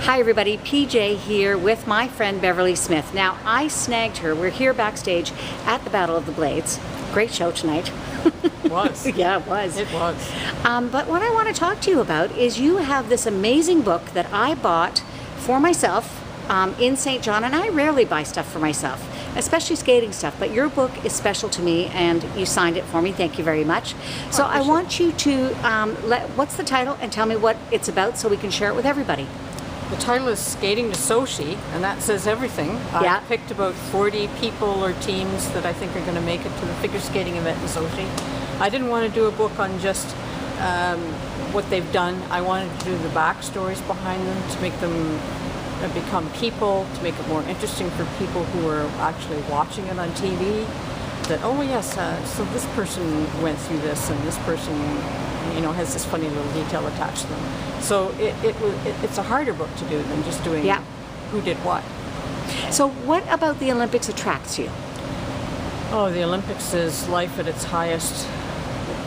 Hi everybody, PJ here with my friend Beverley Smith. Now I snagged her. We're here backstage at the Battle of the Blades. Great show tonight. It was. Yeah, it was. It was. But what I want to talk to you about is you have this amazing book that I bought for myself in St. John, and I rarely buy stuff for myself, especially skating stuff, but your book is special to me and you signed it for me. Thank you very much. So I want you to, what's the title, and tell me what it's about so we can share it with everybody. The title is Skating to Sochi, and that says everything. Yeah. I picked about 40 people or teams that I think are going to make it to the figure skating event in Sochi. I didn't want to do a book on just what they've done. I wanted to do the backstories behind them to make them become people, to make it more interesting for people who are actually watching it on TV. That, oh yes, so this person went through this, and this person, you know, has this funny little detail attached to them. So it's a harder book to do than just doing who did what. So what about the Olympics attracts you? Oh, the Olympics is life at its highest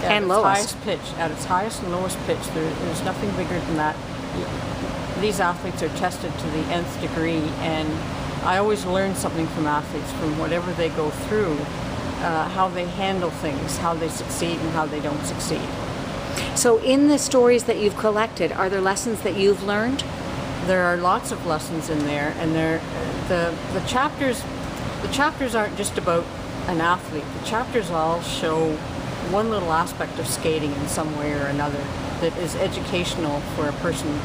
and lowest. Highest pitch, at its highest and lowest pitch. There's nothing bigger than that. These athletes are tested to the nth degree, and I always learn something from athletes, from whatever they go through, how they handle things, how they succeed and how they don't succeed. So in the stories that you've collected, are there lessons that you've learned? There are lots of lessons in there, and the chapters aren't just about an athlete. The chapters all show one little aspect of skating in some way or another that is educational for a person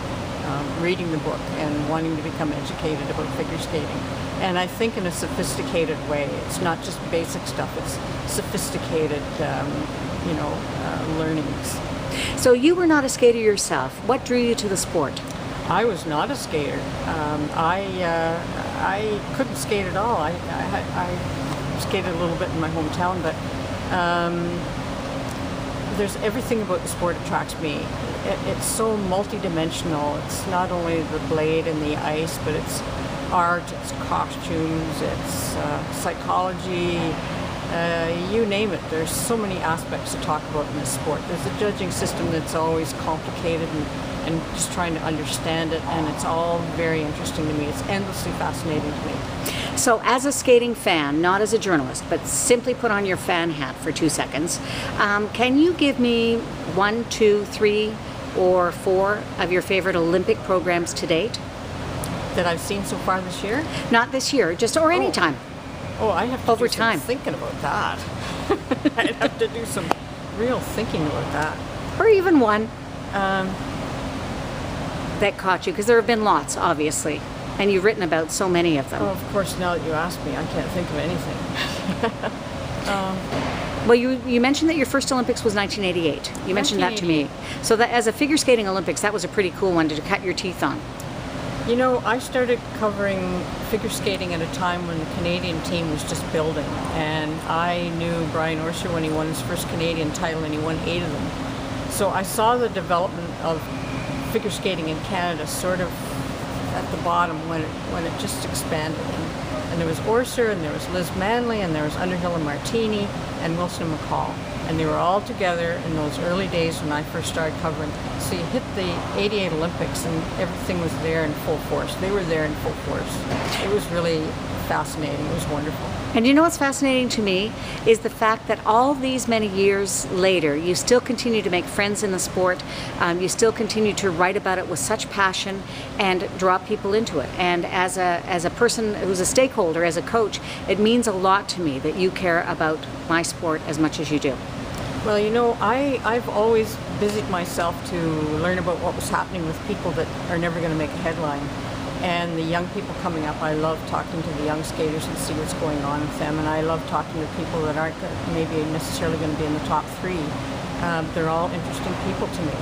reading the book and wanting to become educated about figure skating. And I think in a sophisticated way. It's not just basic stuff, it's sophisticated learnings. So you were not a skater yourself. What drew you to the sport? I was not a skater. I couldn't skate at all. I skated a little bit in my hometown, but there's everything about the sport attracts me. It's so multi-dimensional. It's not only the blade and the ice, but it's art, it's costumes, it's psychology, you name it. There's so many aspects to talk about in this sport. There's a judging system that's always complicated and just trying to understand it, and it's all very interesting to me. It's endlessly fascinating to me. So as a skating fan, not as a journalist, but simply put on your fan hat for 2 seconds, can you give me 1, 2, 3, or 4 of your favorite Olympic programs to date? That I've seen so far this year? Not this year, just or any time. Oh, I have to over do time. some thinking about that. I'd have to do some real thinking about that. Or even one that caught you, because there have been lots, obviously, and you've written about so many of them. Oh, of course, now that you ask me, I can't think of anything. Well, you mentioned that your first Olympics was 1988. You mentioned that to me. So that as a figure skating Olympics, that was a pretty cool one to cut your teeth on. You know, I started covering figure skating at a time when the Canadian team was just building, and I knew Brian Orser when he won his first Canadian title, and he won 8 of them. So I saw the development of figure skating in Canada sort of at the bottom when it just expanded. And there was Orser, and there was Liz Manley, and there was Underhill and Martini, and Wilson and McCall. And they were all together in those early days when I first started covering. So you hit the 88 Olympics and everything was there in full force. They were there in full force. It was really fascinating. It was wonderful. And you know what's fascinating to me is the fact that all these many years later, you still continue to make friends in the sport. You still continue to write about it with such passion and draw people into it. And as a person who's a stakeholder, as a coach, it means a lot to me that you care about my sport as much as you do. Well, you know, I've always busied myself to learn about what was happening with people that are never going to make a headline. And the young people coming up, I love talking to the young skaters and see what's going on with them. And I love talking to people that aren't maybe necessarily going to be in the top 3. They're all interesting people to me.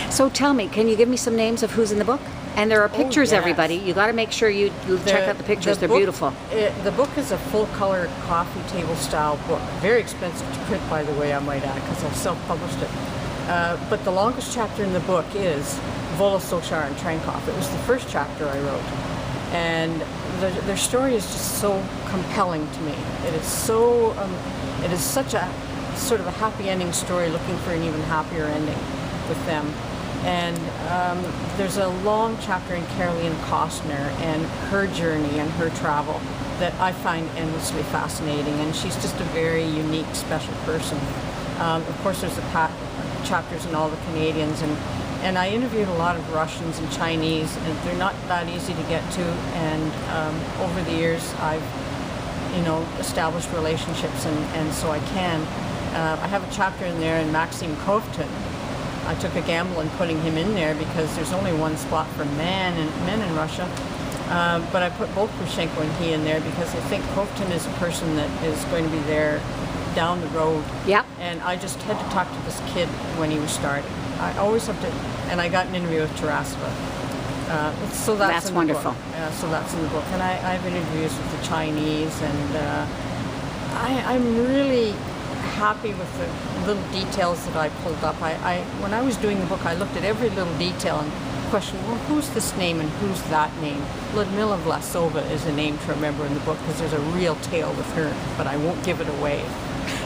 So tell me, can you give me some names of who's in the book? And there are pictures, everybody. You got to make sure you check out the pictures. They're beautiful. The book is a full-color coffee table style book. Very expensive to print, by the way, I might add, because I've self-published it. But the longest chapter in the book is Vola, Sochar, and Trankov. It was the first chapter I wrote. And their story is just so compelling to me. It is so, it is such a sort of a happy ending story looking for an even happier ending with them. And there's a long chapter in Caroline Costner and her journey and her travel that I find endlessly fascinating, and she's just a very unique, special person. Of course, there's the chapters in all the Canadians, and I interviewed a lot of Russians and Chinese, and they're not that easy to get to, and over the years I've established relationships, and so I can. I have a chapter in there in Maxim Kovtun. I took a gamble in putting him in there because there's only one spot for men in Russia. But I put both Grushenko and he in there because I think Kovtun is a person that is going to be there down the road. Yep. And I just had to talk to this kid when he was starting. I always have to, and I got an interview with Tarasova. So that's in wonderful. The book. So that's in the book. And I have interviews with the Chinese, and I'm really happy with the little details that I pulled up. When I was doing the book, I looked at every little detail and questioned, well, who's this name and who's that name? Ludmila Vlasova is a name to remember in the book because there's a real tale with her, but I won't give it away.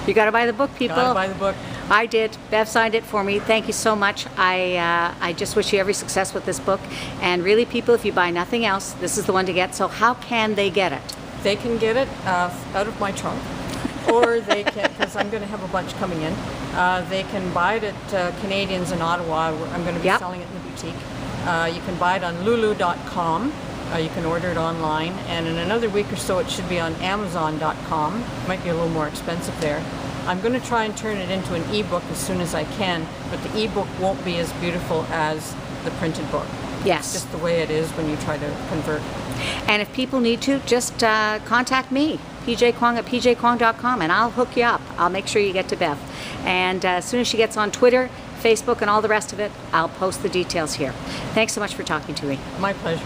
You got to buy the book, people. Got to buy the book. I did. Bev signed it for me. Thank you so much. I just wish you every success with this book. And really, people, if you buy nothing else, this is the one to get. So how can they get it? They can get it out of my trunk. Or they can, because I'm going to have a bunch coming in, they can buy it at Canadians in Ottawa. I'm going to be selling it in the boutique. You can buy it on lulu.com. You can order it online. And in another week or so, it should be on amazon.com. Might be a little more expensive there. I'm going to try and turn it into an ebook as soon as I can, but the ebook won't be as beautiful as the printed book. Yes. It's just the way it is when you try to convert. And if people need to, just contact me, PJ Kwong at pjkwong.com, and I'll hook you up. I'll make sure you get to Bev. And as soon as she gets on Twitter, Facebook, and all the rest of it, I'll post the details here. Thanks so much for talking to me. My pleasure.